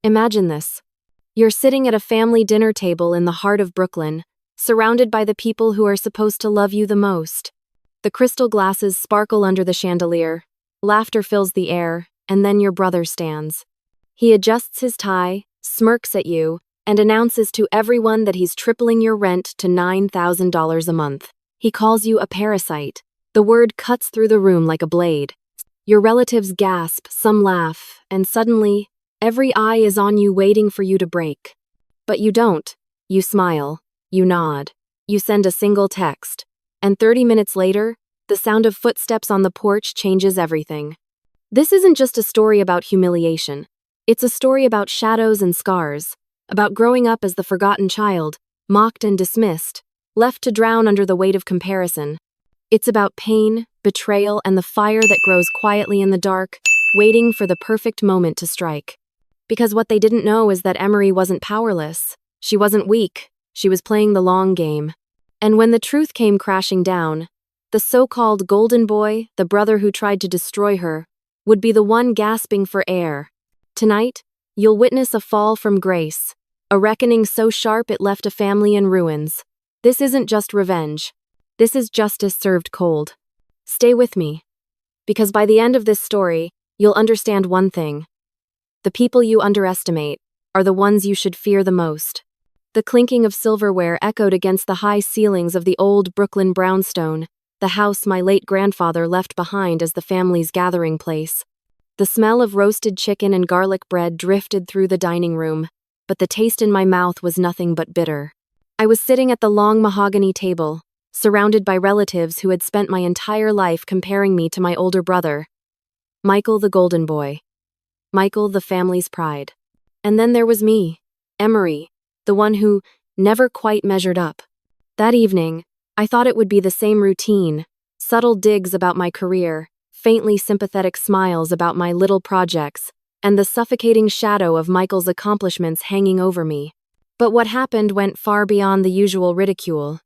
Imagine this. You're sitting at a family dinner table in the heart of Brooklyn, surrounded by the people who are supposed to love you the most. The crystal glasses sparkle under the chandelier, laughter fills the air, and then your brother stands. He adjusts his tie, smirks at you, and announces to everyone that he's tripling your rent to $9,000 a month. He calls you a parasite. The word cuts through the room like a blade. Your relatives gasp, some laugh, and suddenly, every eye is on you waiting for you to break. But you don't. You smile. You nod. You send a single text. And 30 minutes later, the sound of footsteps on the porch changes everything. This isn't just a story about humiliation. It's a story about shadows and scars, about growing up as the forgotten child, mocked and dismissed, left to drown under the weight of comparison. It's about pain, betrayal, and the fire that grows quietly in the dark, waiting for the perfect moment to strike. Because what they didn't know is that Emery wasn't powerless. She wasn't weak. She was playing the long game. And when the truth came crashing down, the so-called golden boy, the brother who tried to destroy her, would be the one gasping for air. Tonight, you'll witness a fall from grace, a reckoning so sharp it left a family in ruins. This isn't just revenge. This is justice served cold. Stay with me, because by the end of this story, you'll understand one thing. The people you underestimate are the ones you should fear the most. The clinking of silverware echoed against the high ceilings of the old Brooklyn brownstone, the house my late grandfather left behind as the family's gathering place. The smell of roasted chicken and garlic bread drifted through the dining room, but the taste in my mouth was nothing but bitter. I was sitting at the long mahogany table, surrounded by relatives who had spent my entire life comparing me to my older brother, Michael the golden boy. Michael, the family's pride. And then there was me, Emery, the one who never quite measured up. That evening, I thought it would be the same routine, subtle digs about my career, faintly sympathetic smiles about my little projects, and the suffocating shadow of Michael's accomplishments hanging over me. But what happened went far beyond the usual ridicule.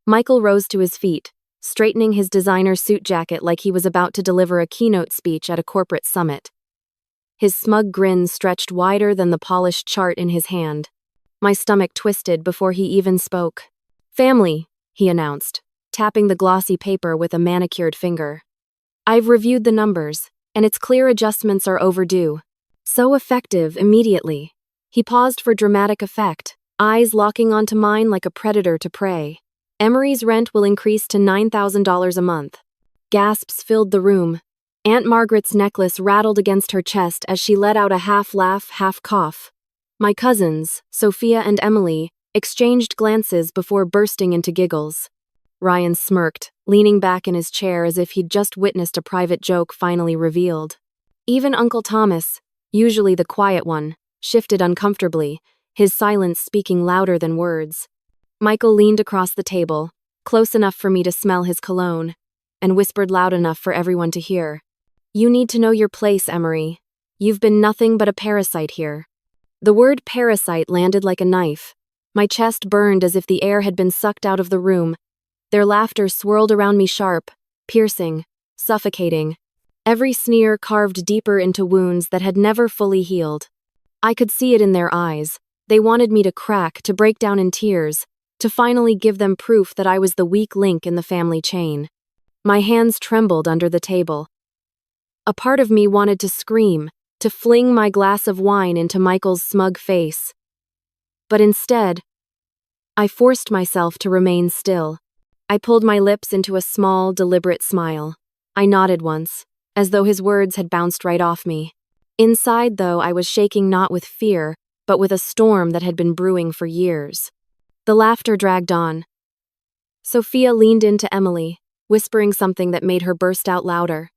Michael rose to his feet, straightening his designer suit jacket like he was about to deliver a keynote speech at a corporate summit. His smug grin stretched wider than the polished chart in his hand. My stomach twisted before he even spoke. "Family," he announced, tapping the glossy paper with a manicured finger. "I've reviewed the numbers, and it's clear adjustments are overdue. So effective immediately." He paused for dramatic effect, eyes locking onto mine like a predator to prey. "Emery's rent will increase to $9,000 a month." Gasps filled the room. Aunt Margaret's necklace rattled against her chest as she let out a half-laugh, half-cough. My cousins, Sophia and Emily, exchanged glances before bursting into giggles. Ryan smirked, leaning back in his chair as if he'd just witnessed a private joke finally revealed. Even Uncle Thomas, usually the quiet one, shifted uncomfortably, his silence speaking louder than words. Michael leaned across the table, close enough for me to smell his cologne, and whispered loud enough for everyone to hear. "You need to know your place, Emery. You've been nothing but a parasite here." The word parasite landed like a knife. My chest burned as if the air had been sucked out of the room. Their laughter swirled around me sharp, piercing, suffocating. Every sneer carved deeper into wounds that had never fully healed. I could see it in their eyes. They wanted me to crack, to break down in tears, to finally give them proof that I was the weak link in the family chain. My hands trembled under the table. A part of me wanted to scream, to fling my glass of wine into Michael's smug face. But instead, I forced myself to remain still. I pulled my lips into a small, deliberate smile. I nodded once, as though his words had bounced right off me. Inside, though, I was shaking not with fear, but with a storm that had been brewing for years. The laughter dragged on. Sophia leaned into Emily, whispering something that made her burst out louder.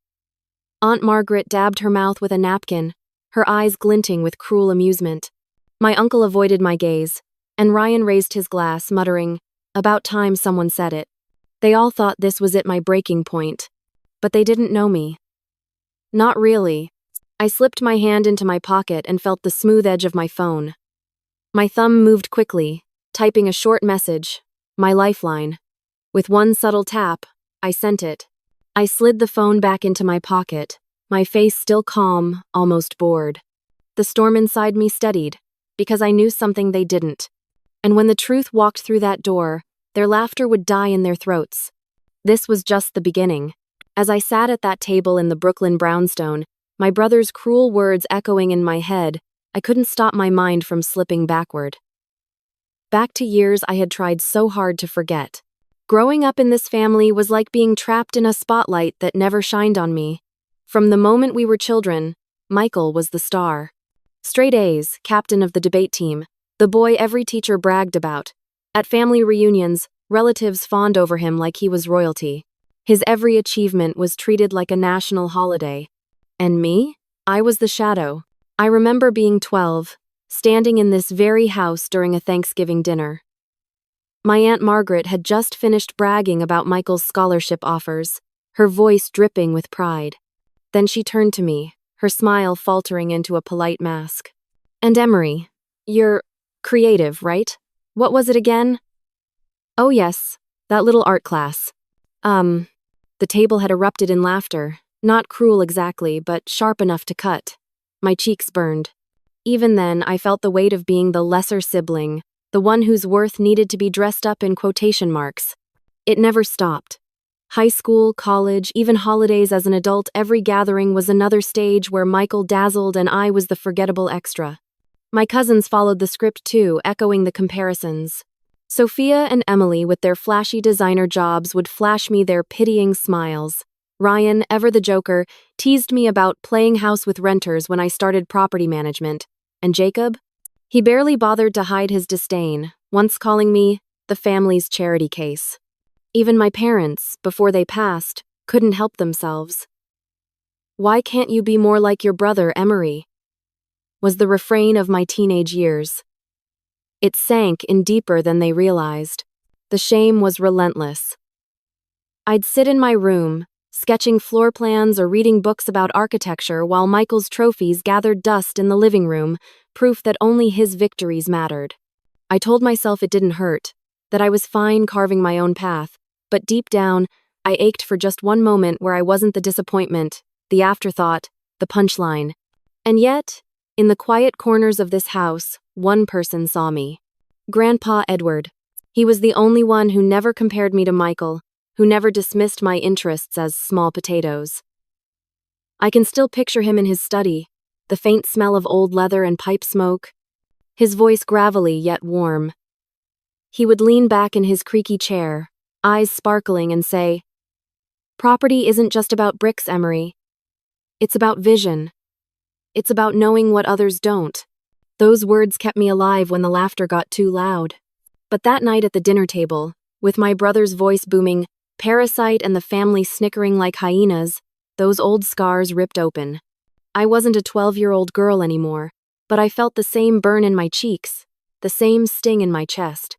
Aunt Margaret dabbed her mouth with a napkin, her eyes glinting with cruel amusement. My uncle avoided my gaze, and Ryan raised his glass, muttering, "About time someone said it." They all thought this was at my breaking point, but they didn't know me. Not really. I slipped my hand into my pocket and felt the smooth edge of my phone. My thumb moved quickly, typing a short message, my lifeline. With one subtle tap, I sent it. I slid the phone back into my pocket, my face still calm, almost bored. The storm inside me steadied, because I knew something they didn't. And when the truth walked through that door, their laughter would die in their throats. This was just the beginning. As I sat at that table in the Brooklyn brownstone, my brother's cruel words echoing in my head, I couldn't stop my mind from slipping backward. Back to years I had tried so hard to forget. Growing up in this family was like being trapped in a spotlight that never shined on me. From the moment we were children, Michael was the star. Straight A's, captain of the debate team, the boy every teacher bragged about. At family reunions, relatives fawned over him like he was royalty. His every achievement was treated like a national holiday. And me? I was the shadow. I remember being 12, standing in this very house during a Thanksgiving dinner. My Aunt Margaret had just finished bragging about Michael's scholarship offers, her voice dripping with pride. Then she turned to me, her smile faltering into a polite mask. "And Emery, you're creative, right? What was it again?" "Oh yes, that little art class." The table had erupted in laughter, not cruel exactly, but sharp enough to cut. My cheeks burned. Even then, I felt the weight of being the lesser sibling, the one whose worth needed to be dressed up in quotation marks. It never stopped. High school, college, even holidays as an adult, every gathering was another stage where Michael dazzled and I was the forgettable extra. My cousins followed the script too, echoing the comparisons. Sophia and Emily, with their flashy designer jobs, would flash me their pitying smiles. Ryan, ever the joker, teased me about playing house with renters when I started property management. And Jacob? He barely bothered to hide his disdain, once calling me the family's charity case. Even my parents, before they passed, couldn't help themselves. "Why can't you be more like your brother, Emery?" was the refrain of my teenage years. It sank in deeper than they realized. The shame was relentless. I'd sit in my room, sketching floor plans or reading books about architecture while Michael's trophies gathered dust in the living room, proof that only his victories mattered. I told myself it didn't hurt, that I was fine carving my own path, but deep down, I ached for just one moment where I wasn't the disappointment, the afterthought, the punchline. And yet, in the quiet corners of this house, one person saw me. Grandpa Edward. He was the only one who never compared me to Michael, who never dismissed my interests as small potatoes. I can still picture him in his study, the faint smell of old leather and pipe smoke, his voice gravelly yet warm. He would lean back in his creaky chair, eyes sparkling, and say, "Property isn't just about bricks, Emery. It's about vision. It's about knowing what others don't." Those words kept me alive when the laughter got too loud. But that night at the dinner table, with my brother's voice booming, "Parasite," and the family snickering like hyenas, those old scars ripped open. I wasn't a 12-year-old girl anymore, but I felt the same burn in my cheeks, the same sting in my chest.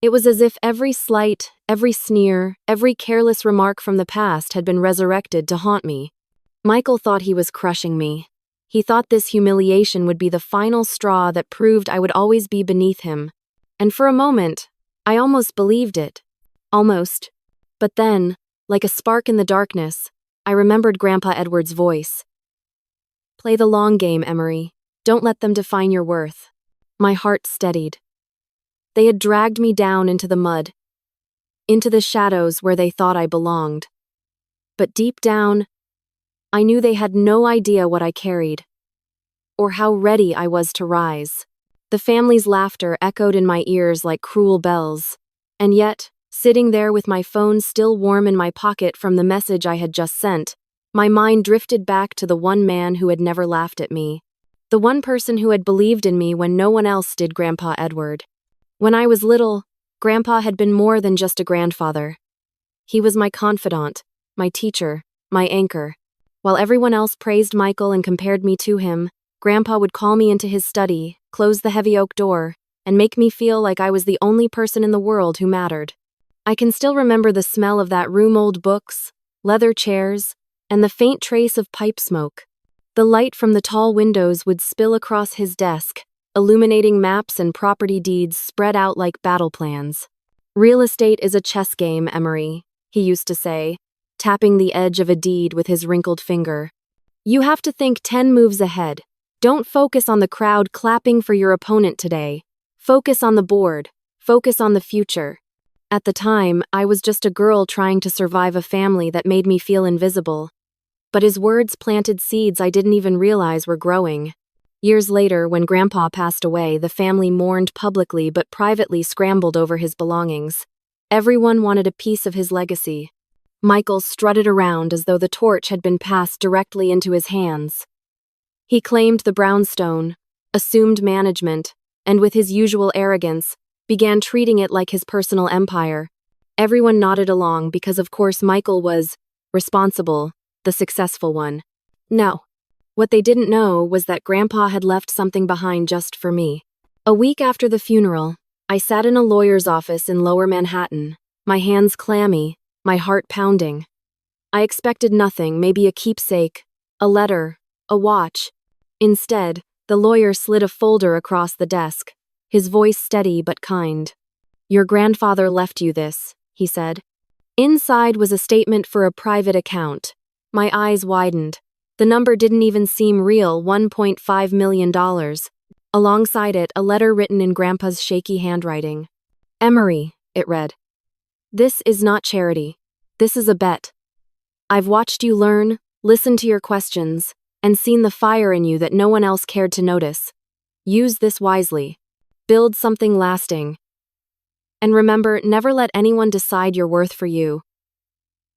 It was as if every slight, every sneer, every careless remark from the past had been resurrected to haunt me. Michael thought he was crushing me. He thought this humiliation would be the final straw that proved I would always be beneath him. And for a moment, I almost believed it. Almost. But then, like a spark in the darkness, I remembered Grandpa Edward's voice. "Play the long game, Emery. Don't let them define your worth." My heart steadied. They had dragged me down into the mud, into the shadows where they thought I belonged. But deep down, I knew they had no idea what I carried, or how ready I was to rise. The family's laughter echoed in my ears like cruel bells, and yet, sitting there with my phone still warm in my pocket from the message I had just sent, my mind drifted back to the one man who had never laughed at me, the one person who had believed in me when no one else did. Grandpa Edward. When I was little, Grandpa had been more than just a grandfather. He was my confidant, my teacher, my anchor. While everyone else praised Michael and compared me to him, Grandpa would call me into his study, close the heavy oak door, and make me feel like I was the only person in the world who mattered. I can still remember the smell of that room, old books, leather chairs, and the faint trace of pipe smoke. The light from the tall windows would spill across his desk, illuminating maps and property deeds spread out like battle plans. "Real estate is a chess game, Emery," he used to say, tapping the edge of a deed with his wrinkled finger. "You have to think 10 moves ahead. Don't focus on the crowd clapping for your opponent today. Focus on the board. Focus on the future. At the time, I was just a girl trying to survive a family that made me feel invisible. But his words planted seeds I didn't even realize were growing. Years later, when Grandpa passed away, the family mourned publicly but privately scrambled over his belongings. Everyone wanted a piece of his legacy. Michael strutted around as though the torch had been passed directly into his hands. He claimed the brownstone, assumed management, and with his usual arrogance, began treating it like his personal empire. Everyone nodded along because, of course, Michael was responsible, the successful one. No. What they didn't know was that Grandpa had left something behind just for me. A week after the funeral, I sat in a lawyer's office in Lower Manhattan, my hands clammy, my heart pounding. I expected nothing, maybe a keepsake, a letter, a watch. Instead, the lawyer slid a folder across the desk, his voice steady but kind. "Your grandfather left you this," he said. Inside was a statement for a private account. My eyes widened. The number didn't even seem real, $1.5 million. Alongside it, a letter written in Grandpa's shaky handwriting. "Emery," it read. "This is not charity. This is a bet. I've watched you learn, listened to your questions, and seen the fire in you that no one else cared to notice. Use this wisely. Build something lasting. And remember, never let anyone decide your worth for you.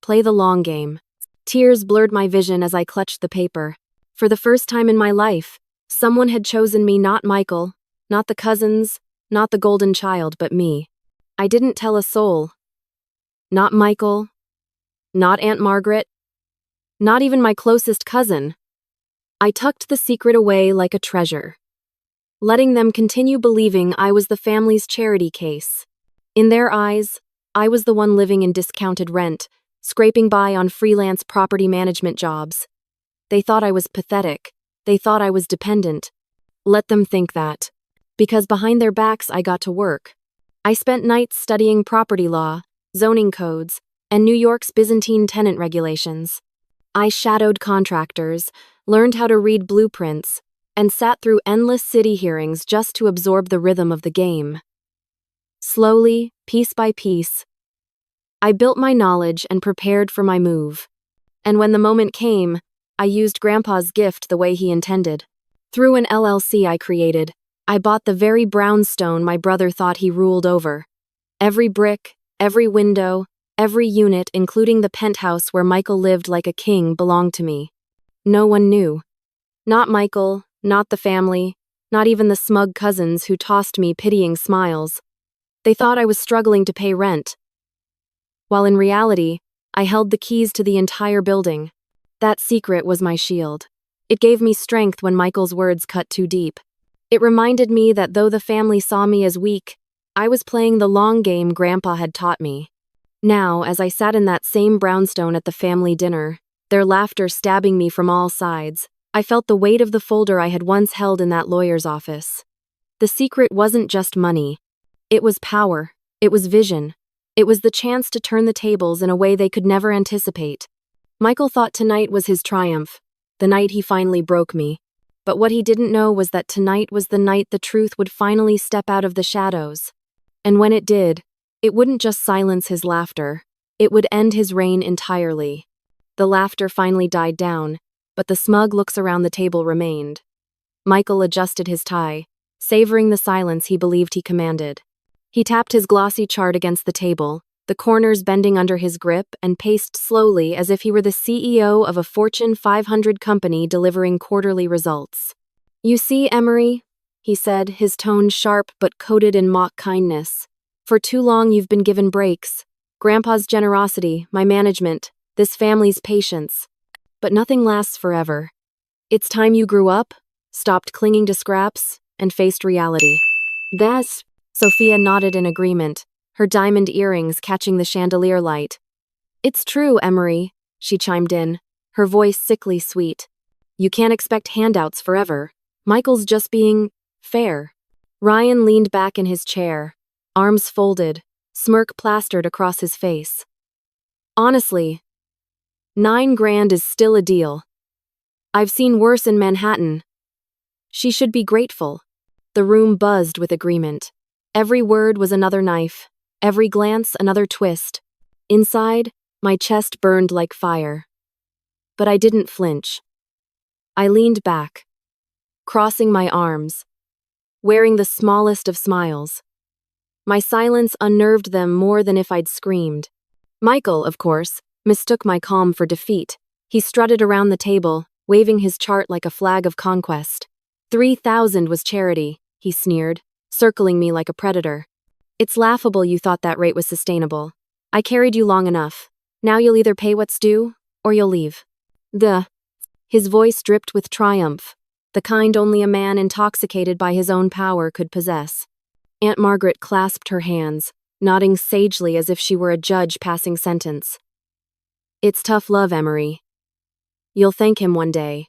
Play the long game." Tears blurred my vision as I clutched the paper. For the first time in my life, someone had chosen me, not Michael, not the cousins, not the golden child, but me. I didn't tell a soul. Not Michael, not Aunt Margaret, not even my closest cousin. I tucked the secret away like a treasure, letting them continue believing I was the family's charity case. In their eyes, I was the one living in discounted rent, scraping by on freelance property management jobs. They thought I was pathetic. They thought I was dependent. Let them think that. Because behind their backs, I got to work. I spent nights studying property law, zoning codes, and New York's Byzantine tenant regulations. I shadowed contractors, learned how to read blueprints, and sat through endless city hearings just to absorb the rhythm of the game. Slowly, piece by piece, I built my knowledge and prepared for my move. And when the moment came, I used Grandpa's gift the way he intended. Through an LLC I created, I bought the very brownstone my brother thought he ruled over. Every brick, every window, every unit, including the penthouse where Michael lived like a king, belonged to me. No one knew. Not Michael, not the family, not even the smug cousins who tossed me pitying smiles. They thought I was struggling to pay rent, while in reality, I held the keys to the entire building. That secret was my shield. It gave me strength when Michael's words cut too deep. It reminded me that though the family saw me as weak, I was playing the long game Grandpa had taught me. Now, as I sat in that same brownstone at the family dinner, their laughter stabbing me from all sides, I felt the weight of the folder I had once held in that lawyer's office. The secret wasn't just money. It was power. It was vision. It was the chance to turn the tables in a way they could never anticipate. Michael thought tonight was his triumph, the night he finally broke me. But what he didn't know was that tonight was the night the truth would finally step out of the shadows. And when it did, it wouldn't just silence his laughter, it would end his reign entirely. The laughter finally died down, but the smug looks around the table remained. Michael adjusted his tie, savoring the silence he believed he commanded. He tapped his glossy chart against the table, the corners bending under his grip, and paced slowly as if he were the CEO of a Fortune 500 company delivering quarterly results. "You see, Emery," he said, his tone sharp but coated in mock kindness. "For too long you've been given breaks. Grandpa's generosity, my management, this family's patience. But nothing lasts forever. It's time you grew up, stopped clinging to scraps, and faced reality." "That's..." Sophia nodded in agreement, her diamond earrings catching the chandelier light. "It's true, Emery," she chimed in, her voice sickly sweet. "You can't expect handouts forever. Michael's just being fair." Ryan leaned back in his chair, arms folded, smirk plastered across his face. "Honestly, $9 grand is still a deal. I've seen worse in Manhattan." She should be grateful. The room buzzed with agreement. Every word was another knife, every glance another twist. Inside, my chest burned like fire. But I didn't flinch. I leaned back, crossing my arms, wearing the smallest of smiles. My silence unnerved them more than if I'd screamed. Michael, of course, mistook my calm for defeat. He strutted around the table, waving his chart like a flag of conquest. 3,000 was charity, he sneered, circling me like a predator. It's laughable you thought that rate was sustainable. I carried you long enough. Now you'll either pay what's due, or you'll leave. His voice dripped with triumph, the kind only a man intoxicated by his own power could possess. Aunt Margaret clasped her hands, nodding sagely as if she were a judge passing sentence. It's tough love, Emery. You'll thank him one day.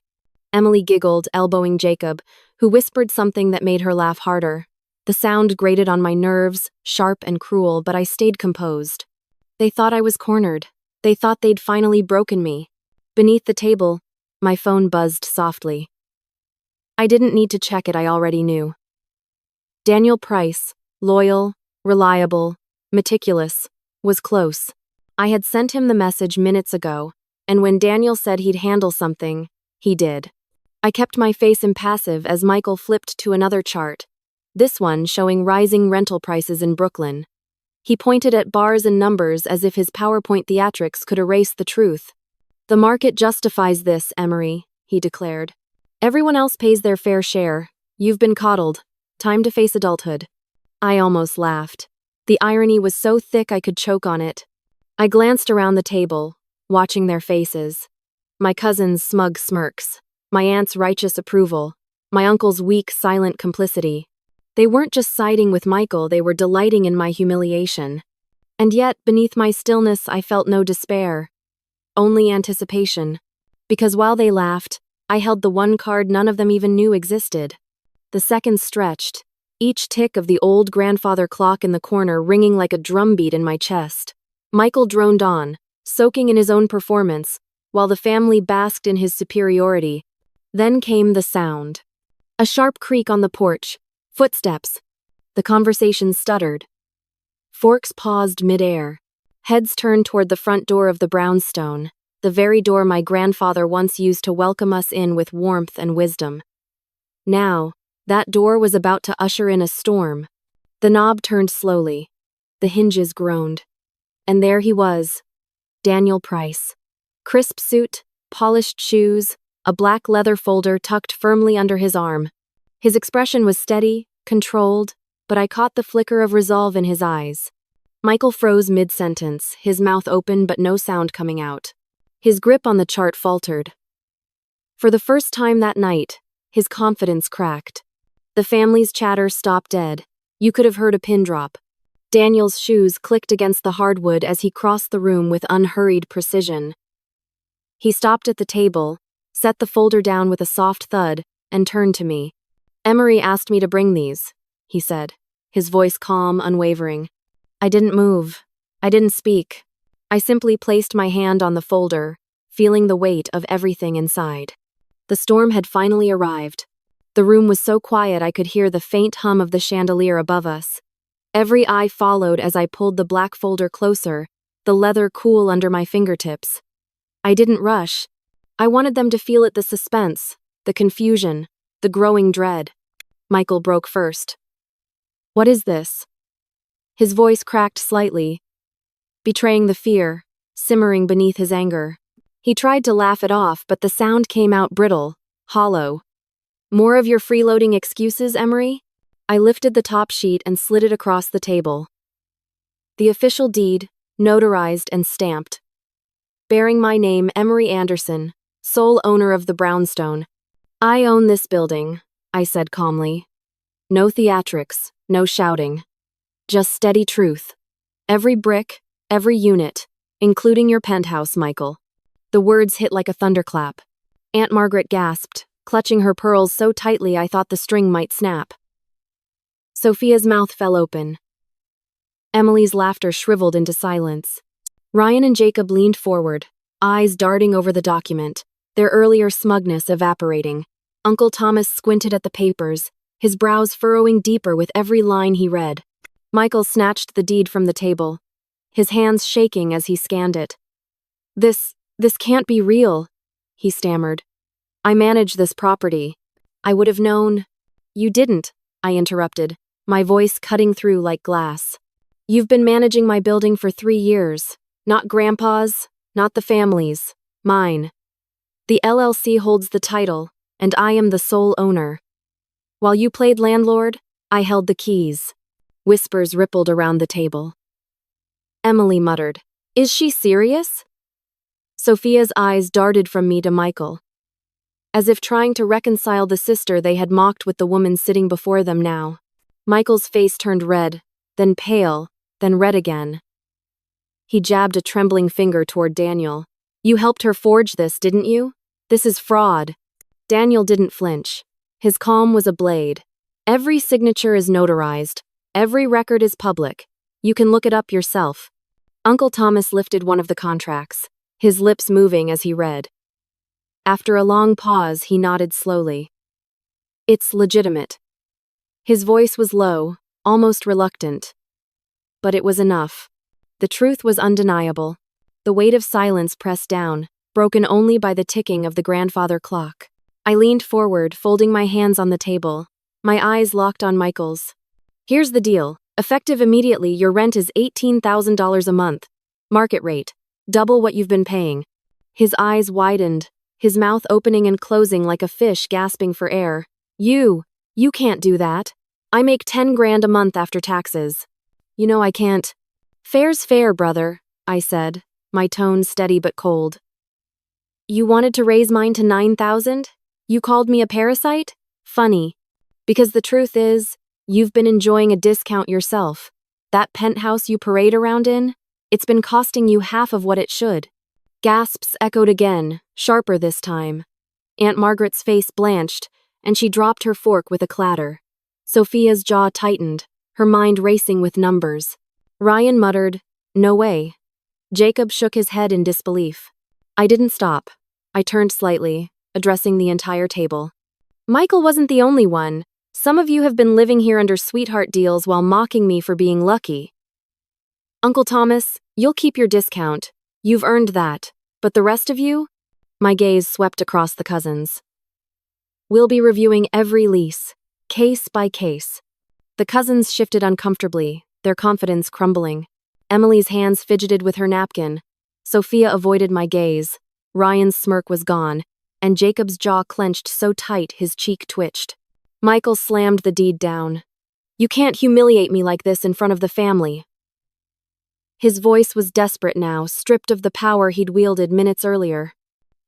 Emily giggled, elbowing Jacob, who whispered something that made her laugh harder. The sound grated on my nerves, sharp and cruel, but I stayed composed. They thought I was cornered. They thought they'd finally broken me. Beneath the table, my phone buzzed softly. I didn't need to check it, I already knew. Daniel Price, loyal, reliable, meticulous, was close. I had sent him the message minutes ago, and when Daniel said he'd handle something, he did. I kept my face impassive as Michael flipped to another chart, this one showing rising rental prices in Brooklyn. He pointed at bars and numbers as if his PowerPoint theatrics could erase the truth. The market justifies this, Emery, he declared. Everyone else pays their fair share. You've been coddled. Time to face adulthood. I almost laughed. The irony was so thick I could choke on it. I glanced around the table, watching their faces. My cousin's smug smirks, my aunt's righteous approval, my uncle's weak, silent complicity. They weren't just siding with Michael, they were delighting in my humiliation. And yet, beneath my stillness, I felt no despair. Only anticipation. Because while they laughed, I held the one card none of them even knew existed. The seconds stretched, each tick of the old grandfather clock in the corner ringing like a drumbeat in my chest. Michael droned on, soaking in his own performance, while the family basked in his superiority. Then came the sound. A sharp creak on the porch. Footsteps. The conversation stuttered. Forks paused midair. Heads turned toward the front door of the brownstone, the very door my grandfather once used to welcome us in with warmth and wisdom. Now, that door was about to usher in a storm. The knob turned slowly. The hinges groaned. And there he was, Daniel Price. Crisp suit, polished shoes, a black leather folder tucked firmly under his arm. His expression was steady, controlled, but I caught the flicker of resolve in his eyes. Michael froze mid-sentence, his mouth open but no sound coming out. His grip on the chart faltered. For the first time that night, his confidence cracked. The family's chatter stopped dead. You could have heard a pin drop. Daniel's shoes clicked against the hardwood as he crossed the room with unhurried precision. He stopped at the table, set the folder down with a soft thud, and turned to me. Emery asked me to bring these, he said, his voice calm, unwavering. I didn't move. I didn't speak. I simply placed my hand on the folder, feeling the weight of everything inside. The storm had finally arrived. The room was so quiet I could hear the faint hum of the chandelier above us. Every eye followed as I pulled the black folder closer, the leather cool under my fingertips. I didn't rush. I wanted them to feel it, the suspense, the confusion, the growing dread. Michael broke first. What is this? His voice cracked slightly, betraying the fear, simmering beneath his anger. He tried to laugh it off, but the sound came out brittle, hollow. More of your freeloading excuses, Emery? I lifted the top sheet and slid it across the table. The official deed, notarized and stamped. Bearing my name, Emery Anderson, sole owner of the brownstone. I own this building, I said calmly. No theatrics, no shouting. Just steady truth. Every brick, every unit, including your penthouse, Michael. The words hit like a thunderclap. Aunt Margaret gasped, clutching her pearls so tightly I thought the string might snap. Sophia's mouth fell open. Emily's laughter shriveled into silence. Ryan and Jacob leaned forward, eyes darting over the document, their earlier smugness evaporating. Uncle Thomas squinted at the papers, his brows furrowing deeper with every line he read. Michael snatched the deed from the table, his hands shaking as he scanned it. This can't be real, he stammered. I manage this property. I would have known. You didn't, I interrupted, my voice cutting through like glass. You've been managing my building for 3 years. Not Grandpa's, not the family's, mine. The LLC holds the title, and I am the sole owner. While you played landlord, I held the keys. Whispers rippled around the table. Emily muttered, Is she serious? Sophia's eyes darted from me to Michael, as if trying to reconcile the sister they had mocked with the woman sitting before them now. Michael's face turned red, then pale, then red again. He jabbed a trembling finger toward Daniel. You helped her forge this, didn't you? This is fraud. Daniel didn't flinch. His calm was a blade. Every signature is notarized. Every record is public. You can look it up yourself. Uncle Thomas lifted one of the contracts, his lips moving as he read. After a long pause, he nodded slowly. It's legitimate. His voice was low, almost reluctant. But it was enough. The truth was undeniable. The weight of silence pressed down, broken only by the ticking of the grandfather clock. I leaned forward, folding my hands on the table, my eyes locked on Michael's. Here's the deal. Effective immediately, your rent is $18,000 a month. Market rate. Double what you've been paying. His eyes widened, his mouth opening and closing like a fish gasping for air. You can't do that. I make 10 grand a month after taxes. You know I can't. Fair's fair, brother, I said, my tone steady but cold. You wanted to raise mine to 9,000? You called me a parasite? Funny. Because the truth is, you've been enjoying a discount yourself. That penthouse you parade around in, it's been costing you half of what it should. Gasps echoed again, sharper this time. Aunt Margaret's face blanched, and she dropped her fork with a clatter. Sophia's jaw tightened, her mind racing with numbers. Ryan muttered, No way. Jacob shook his head in disbelief. I didn't stop. I turned slightly, addressing the entire table. Michael wasn't the only one. Some of you have been living here under sweetheart deals while mocking me for being lucky. Uncle Thomas, you'll keep your discount. You've earned that. But the rest of you? My gaze swept across the cousins. We'll be reviewing every lease, case by case. The cousins shifted uncomfortably, their confidence crumbling. Emily's hands fidgeted with her napkin. Sophia avoided my gaze. Ryan's smirk was gone, and Jacob's jaw clenched so tight his cheek twitched. Michael slammed the deed down. You can't humiliate me like this in front of the family. His voice was desperate now, stripped of the power he'd wielded minutes earlier.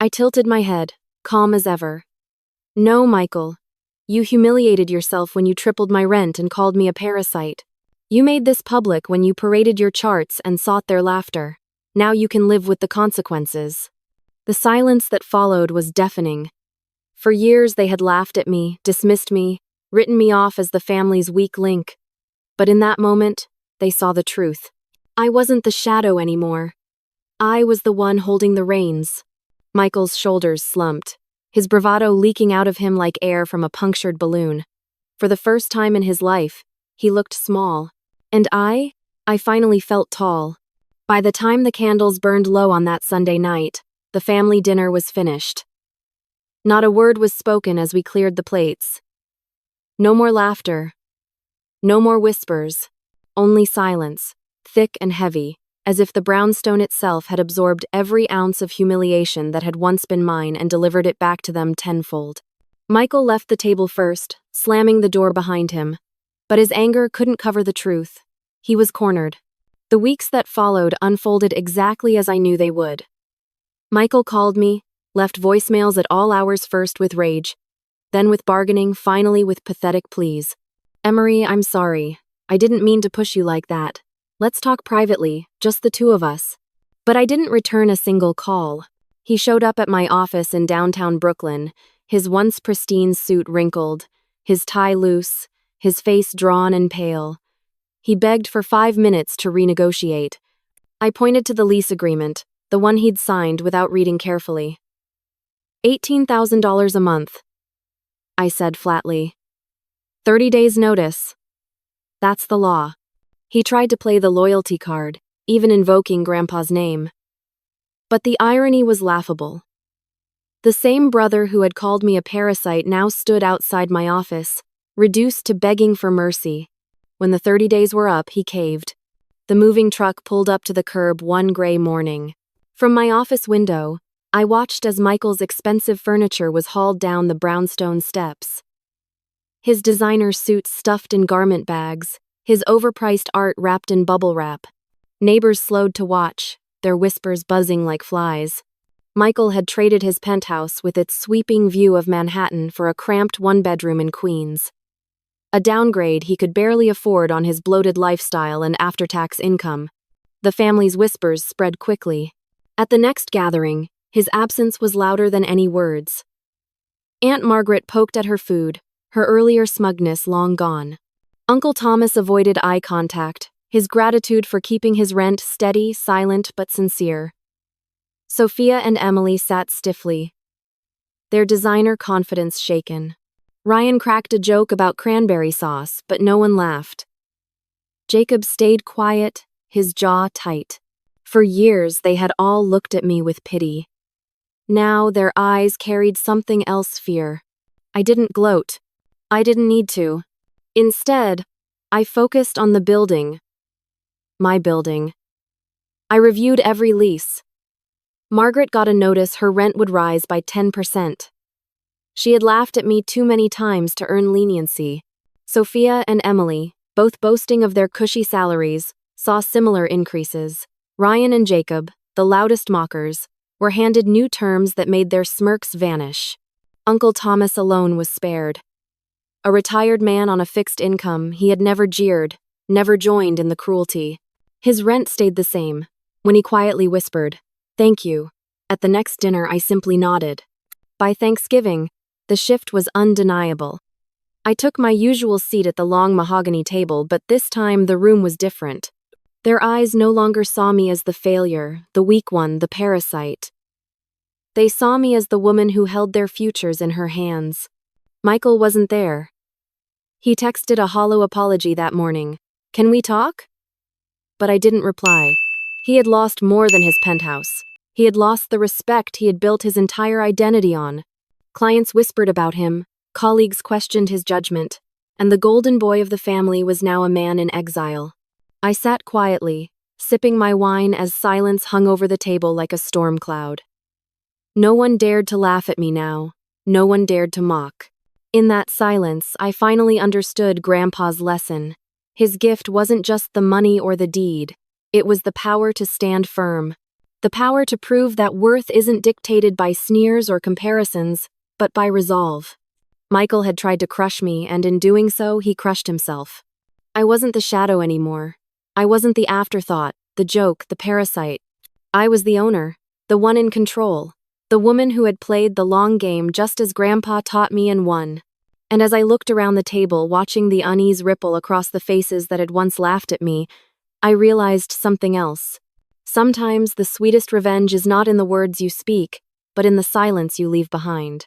I tilted my head, calm as ever. No, Michael. You humiliated yourself when you tripled my rent and called me a parasite. You made this public when you paraded your charts and sought their laughter. Now you can live with the consequences. The silence that followed was deafening. For years they had laughed at me, dismissed me, written me off as the family's weak link. But in that moment, they saw the truth. I wasn't the shadow anymore. I was the one holding the reins. Michael's shoulders slumped, his bravado leaking out of him like air from a punctured balloon. For the first time in his life, he looked small. And I finally felt tall. By the time the candles burned low on that Sunday night, the family dinner was finished. Not a word was spoken as we cleared the plates. No more laughter. No more whispers. Only silence, thick and heavy, as if the brownstone itself had absorbed every ounce of humiliation that had once been mine and delivered it back to them tenfold. Michael left the table first, slamming the door behind him. But his anger couldn't cover the truth. He was cornered. The weeks that followed unfolded exactly as I knew they would. Michael called me, left voicemails at all hours, first with rage, then with bargaining, finally with pathetic pleas. Emery, I'm sorry. I didn't mean to push you like that. Let's talk privately, just the two of us. But I didn't return a single call. He showed up at my office in downtown Brooklyn, his once pristine suit wrinkled, his tie loose, his face drawn and pale. He begged for 5 minutes to renegotiate. I pointed to the lease agreement, the one he'd signed without reading carefully. $18,000 a month. I said flatly. 30 days notice. That's the law. He tried to play the loyalty card, even invoking Grandpa's name. But the irony was laughable. The same brother who had called me a parasite now stood outside my office, reduced to begging for mercy. When the 30 days were up, he caved. The moving truck pulled up to the curb one gray morning. From my office window, I watched as Michael's expensive furniture was hauled down the brownstone steps. His designer suits stuffed in garment bags, his overpriced art wrapped in bubble wrap. Neighbors slowed to watch, their whispers buzzing like flies. Michael had traded his penthouse with its sweeping view of Manhattan for a cramped one-bedroom in Queens. A downgrade he could barely afford on his bloated lifestyle and after-tax income. The family's whispers spread quickly. At the next gathering, his absence was louder than any words. Aunt Margaret poked at her food, her earlier smugness long gone. Uncle Thomas avoided eye contact, his gratitude for keeping his rent steady, silent, but sincere. Sophia and Emily sat stiffly, their designer confidence shaken. Ryan cracked a joke about cranberry sauce, but no one laughed. Jacob stayed quiet, his jaw tight. For years, they had all looked at me with pity. Now their eyes carried something else, fear. I didn't gloat. I didn't need to. Instead, I focused on the building. My building. I reviewed every lease. Margaret got a notice her rent would rise by 10%. She had laughed at me too many times to earn leniency. Sophia and Emily, both boasting of their cushy salaries, saw similar increases. Ryan and Jacob, the loudest mockers, were handed new terms that made their smirks vanish. Uncle Thomas alone was spared. A retired man on a fixed income, he had never jeered, never joined in the cruelty. His rent stayed the same. When he quietly whispered, "Thank you," at the next dinner I simply nodded. By Thanksgiving, the shift was undeniable. I took my usual seat at the long mahogany table, but this time the room was different. Their eyes no longer saw me as the failure, the weak one, the parasite. They saw me as the woman who held their futures in her hands. Michael wasn't there. He texted a hollow apology that morning. "Can we talk?" But I didn't reply. He had lost more than his penthouse. He had lost the respect he had built his entire identity on. Clients whispered about him, colleagues questioned his judgment, and the golden boy of the family was now a man in exile. I sat quietly, sipping my wine as silence hung over the table like a storm cloud. No one dared to laugh at me now. No one dared to mock. In that silence, I finally understood Grandpa's lesson. His gift wasn't just the money or the deed. It was the power to stand firm. The power to prove that worth isn't dictated by sneers or comparisons, but by resolve. Michael had tried to crush me, and in doing so, he crushed himself. I wasn't the shadow anymore. I wasn't the afterthought, the joke, the parasite. I was the owner, the one in control, the woman who had played the long game just as Grandpa taught me and won. And as I looked around the table, watching the unease ripple across the faces that had once laughed at me, I realized something else. Sometimes the sweetest revenge is not in the words you speak, but in the silence you leave behind.